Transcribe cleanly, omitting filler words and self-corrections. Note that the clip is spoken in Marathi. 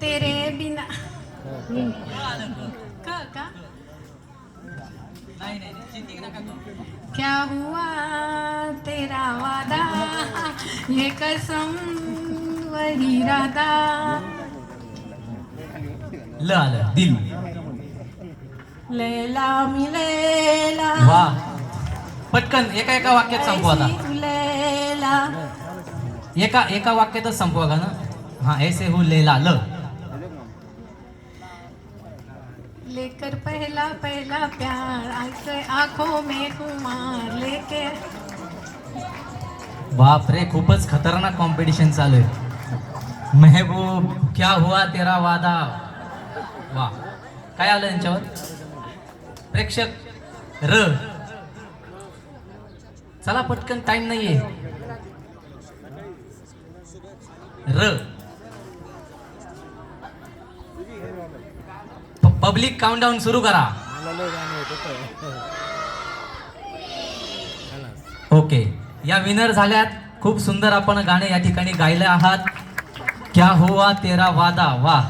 तेरे बिना का क्या हुआ तेरा वादा ये कसम वही इरादा ल आलं दिल. लैला मिलेला वा पटकन एका वाक्यात संपवा आता. ऐसी तू लैला एका वाक्यातच संपवा का ना. हा ऐसे हू लेला ल. लेकर पहला पहला प्यार ऐसे आंखों में कुमार लेके बाप रे खूपच खतरनाक कॉम्पिटिशन चालू आहे. महबूब क्या हुआ तेरा वादा. वा काय आलं यांच्यावर प्रेक्षक र. चला पटकन टाइम नाहीये. र पब्लिक काउंटडाऊन सुरू करा. ओके या विनर झाल्यात. खूप सुंदर आपण गाणे या ठिकाणी गायले आहात. क्या हुआ तेरा वादा. वाह